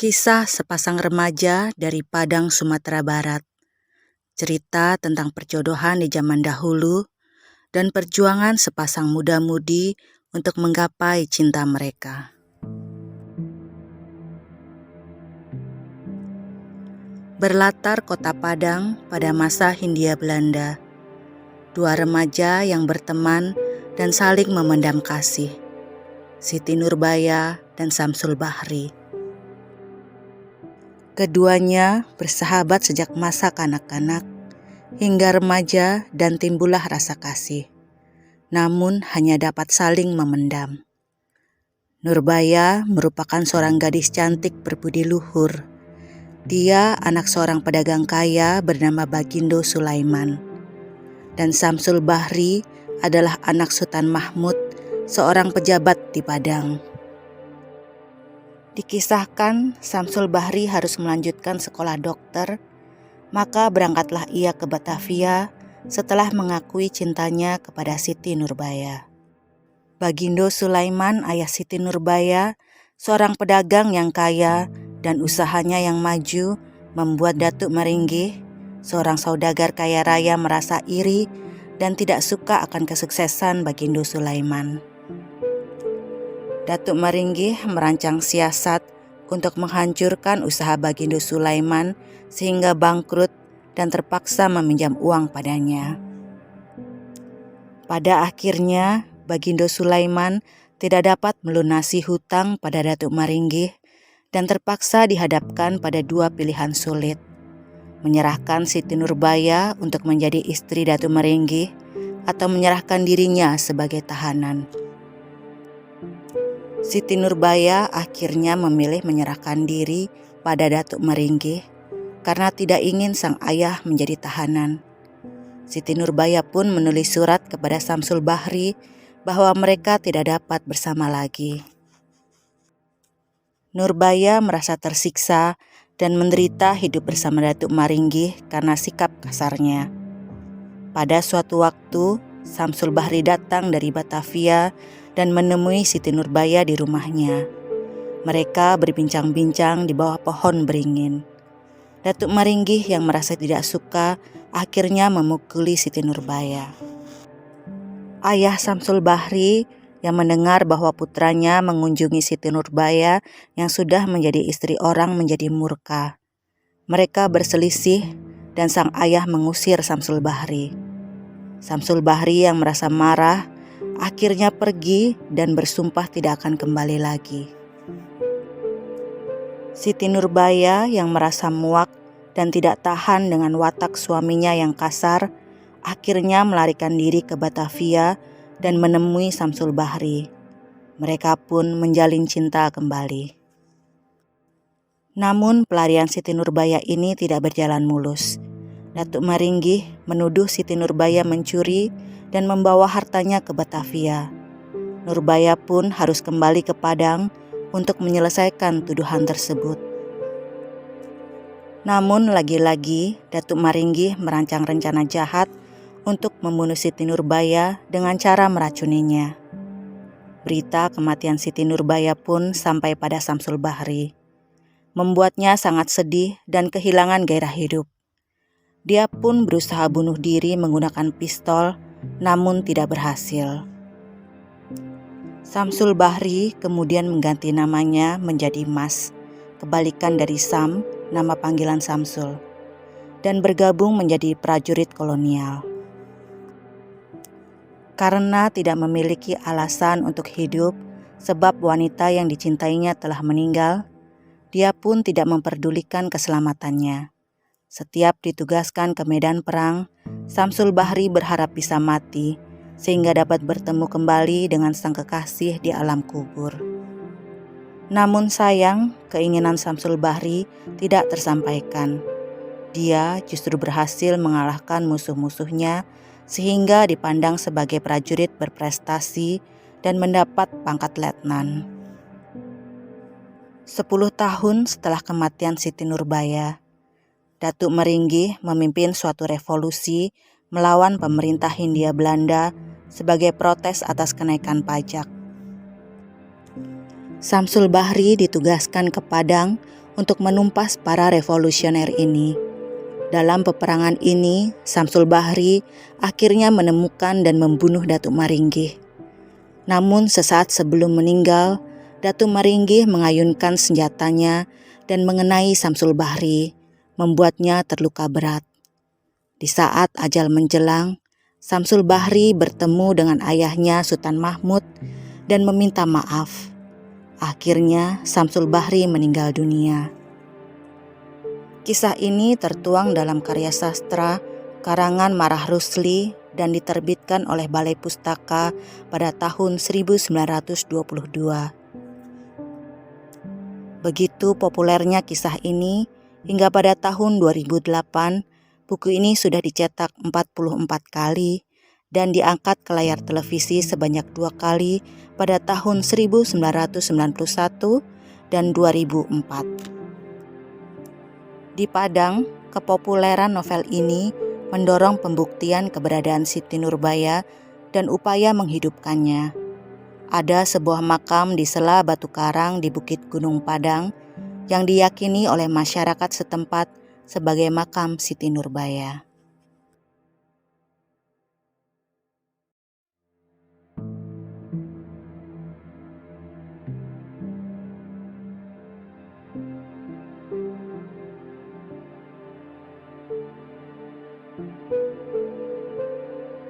Kisah sepasang remaja dari Padang, Sumatera Barat. Cerita tentang perjodohan di zaman dahulu dan perjuangan sepasang muda-mudi untuk menggapai cinta mereka. Berlatar kota Padang pada masa Hindia Belanda. Dua remaja yang berteman dan saling memendam kasih. Siti Nurbaya dan Samsul Bahri. Keduanya bersahabat sejak masa kanak-kanak hingga remaja dan timbullah rasa kasih. Namun hanya dapat saling memendam. Nurbaya merupakan seorang gadis cantik berbudi luhur. Dia anak seorang pedagang kaya bernama Bagindo Sulaiman. Dan Samsul Bahri adalah anak Sultan Mahmud, seorang pejabat di Padang. Dikisahkan Samsul Bahri harus melanjutkan sekolah dokter, maka berangkatlah ia ke Batavia setelah mengakui cintanya kepada Siti Nurbaya. Bagindo Sulaiman, ayah Siti Nurbaya, seorang pedagang yang kaya dan usahanya yang maju, membuat Datuk Meringgi, seorang saudagar kaya raya, merasa iri dan tidak suka akan kesuksesan Bagindo Sulaiman. Datuk Meringgi merancang siasat untuk menghancurkan usaha Bagindo Sulaiman sehingga bangkrut dan terpaksa meminjam uang padanya. Pada akhirnya, Bagindo Sulaiman tidak dapat melunasi hutang pada Datuk Meringgi dan terpaksa dihadapkan pada dua pilihan sulit. Menyerahkan Siti Nurbaya untuk menjadi istri Datuk Meringgi atau menyerahkan dirinya sebagai tahanan. Siti Nurbaya akhirnya memilih menyerahkan diri pada Datuk Meringgi karena tidak ingin sang ayah menjadi tahanan. Siti Nurbaya pun menulis surat kepada Samsul Bahri bahwa mereka tidak dapat bersama lagi. Nurbaya merasa tersiksa dan menderita hidup bersama Datuk Meringgi karena sikap kasarnya. Pada suatu waktu, Samsul Bahri datang dari Batavia dan menemui Siti Nurbaya di rumahnya. Mereka berbincang-bincang di bawah pohon beringin. Datuk Meringgi yang merasa tidak suka akhirnya memukuli Siti Nurbaya. Ayah Samsul Bahri yang mendengar bahwa putranya mengunjungi Siti Nurbaya yang sudah menjadi istri orang menjadi murka. Mereka berselisih dan sang ayah mengusir Samsul Bahri. Samsul Bahri yang merasa marah akhirnya pergi dan bersumpah tidak akan kembali lagi. Siti Nurbaya yang merasa muak dan tidak tahan dengan watak suaminya yang kasar, akhirnya melarikan diri ke Batavia dan menemui Samsul Bahri. Mereka pun menjalin cinta kembali. Namun pelarian Siti Nurbaya ini tidak berjalan mulus. Datuk Meringgi menuduh Siti Nurbaya mencuri dan membawa hartanya ke Batavia. Nurbaya pun harus kembali ke Padang untuk menyelesaikan tuduhan tersebut. Namun lagi-lagi Datuk Meringgi merancang rencana jahat untuk membunuh Siti Nurbaya dengan cara meracuninya. Berita kematian Siti Nurbaya pun sampai pada Samsul Bahri, membuatnya sangat sedih dan kehilangan gairah hidup. Dia pun berusaha bunuh diri menggunakan pistol, namun tidak berhasil. Samsul Bahri kemudian mengganti namanya menjadi Mas, kebalikan dari Sam, nama panggilan Samsul, dan bergabung menjadi prajurit kolonial. Karena tidak memiliki alasan untuk hidup sebab wanita yang dicintainya telah meninggal, dia pun tidak memperdulikan keselamatannya. Setiap ditugaskan ke medan perang, Samsul Bahri berharap bisa mati sehingga dapat bertemu kembali dengan sang kekasih di alam kubur. Namun sayang, keinginan Samsul Bahri tidak tersampaikan. Dia justru berhasil mengalahkan musuh-musuhnya sehingga dipandang sebagai prajurit berprestasi dan mendapat pangkat letnan. 10 tahun setelah kematian Siti Nurbaya, Datuk Meringgi memimpin suatu revolusi melawan pemerintah Hindia Belanda sebagai protes atas kenaikan pajak. Samsul Bahri ditugaskan ke Padang untuk menumpas para revolusioner ini. Dalam peperangan ini, Samsul Bahri akhirnya menemukan dan membunuh Datuk Maringgih. Namun sesaat sebelum meninggal, Datuk Maringgih mengayunkan senjatanya dan mengenai Samsul Bahri, membuatnya terluka berat. Di saat ajal menjelang, Samsul Bahri bertemu dengan ayahnya Sultan Mahmud dan meminta maaf. Akhirnya Samsul Bahri meninggal dunia. Kisah ini tertuang dalam karya sastra karangan Marah Rusli dan diterbitkan oleh Balai Pustaka pada tahun 1922. Begitu populernya kisah ini hingga pada tahun 2008 buku ini sudah dicetak 44 kali dan diangkat ke layar televisi sebanyak 2 kali pada tahun 1991 dan 2004. Di Padang, kepopuleran novel ini mendorong pembuktian keberadaan Siti Nurbaya dan upaya menghidupkannya. Ada sebuah makam di sela batu karang di Bukit Gunung Padang yang diyakini oleh masyarakat setempat sebagai makam Siti Nurbaya.